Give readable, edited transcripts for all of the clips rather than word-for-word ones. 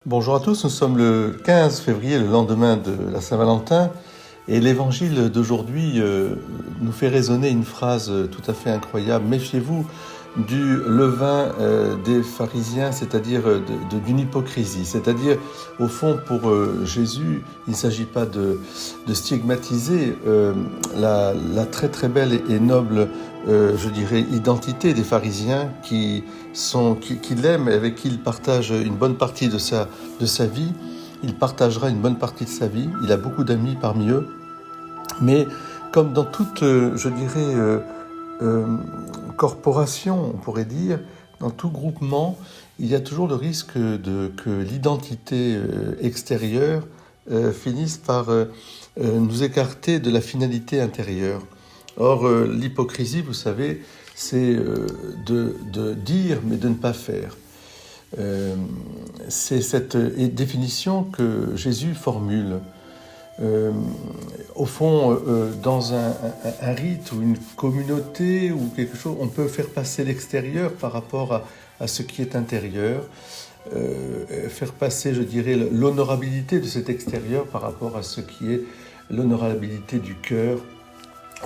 Bonjour à tous, nous sommes le 15 février, le lendemain de la Saint-Valentin, et l'évangile d'aujourd'hui nous fait résonner une phrase tout à fait incroyable. Méfiez-vous du levain des pharisiens, c'est-à-dire d'une hypocrisie. C'est-à-dire, au fond, pour Jésus, il ne s'agit pas de stigmatiser la très très belle et noble, je dirais, identité des pharisiens qui l'aiment et avec qui il partage une bonne partie de sa vie. Il partagera une bonne partie de sa vie. Il a beaucoup d'amis parmi eux. Mais comme dans toute, je dirais, corporation, on pourrait dire, dans tout groupement, il y a toujours le risque que l'identité extérieure finisse par nous écarter de la finalité intérieure. Or, l'hypocrisie, vous savez, c'est de dire mais de ne pas faire. C'est cette définition que Jésus formule. Au fond, dans un rite ou une communauté ou quelque chose, on peut faire passer l'extérieur par rapport à ce qui est intérieur, faire passer, je dirais, l'honorabilité de cet extérieur par rapport à ce qui est l'honorabilité du cœur.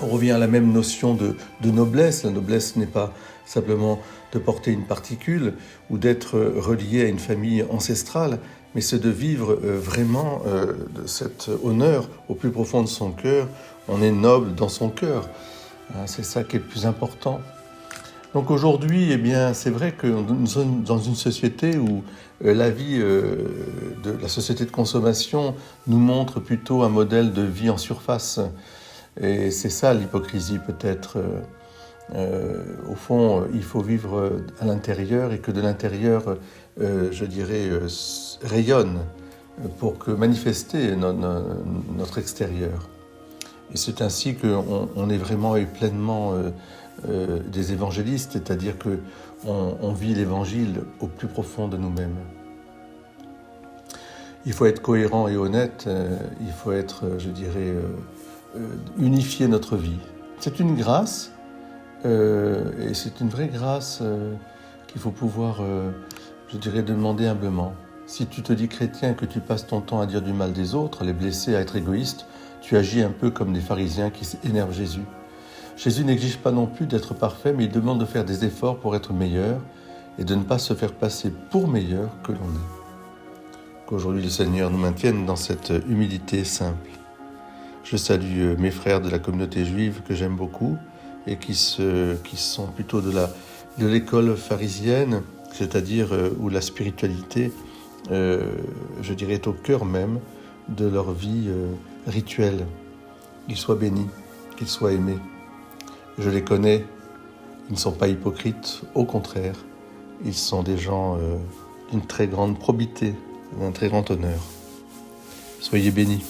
On revient à la même notion de noblesse. La noblesse n'est pas simplement de porter une particule ou d'être relié à une famille ancestrale, mais c'est de vivre vraiment de cet honneur au plus profond de son cœur. On est noble dans son cœur. C'est ça qui est le plus important. Donc aujourd'hui, eh bien, c'est vrai que nous sommes dans une société où la vie de la société de consommation nous montre plutôt un modèle de vie en surface. Et c'est ça l'hypocrisie peut-être. Au fond, il faut vivre à l'intérieur et que de l'intérieur, je dirais, rayonne pour que manifester notre extérieur. Et c'est ainsi qu'on est vraiment et pleinement des évangélistes, c'est-à-dire qu'on vit l'évangile au plus profond de nous-mêmes. Il faut être cohérent et honnête, il faut être, je dirais, unifier notre vie. C'est une grâce, et c'est une vraie grâce qu'il faut pouvoir, je dirais, demander humblement. Si tu te dis chrétien, que tu passes ton temps à dire du mal des autres, à les blesser, à être égoïste, tu agis un peu comme des pharisiens qui énervent Jésus. Jésus n'exige pas non plus d'être parfait, mais il demande de faire des efforts pour être meilleur et de ne pas se faire passer pour meilleur que l'on est. Qu'aujourd'hui le Seigneur nous maintienne dans cette humilité simple. Je salue mes frères de la communauté juive que j'aime beaucoup et qui sont plutôt de l'école pharisienne, c'est-à-dire où la spiritualité, je dirais, est au cœur même de leur vie rituelle. Qu'ils soient bénis, qu'ils soient aimés. Je les connais, ils ne sont pas hypocrites, au contraire, ils sont des gens d'une très grande probité, d'un très grand honneur. Soyez bénis.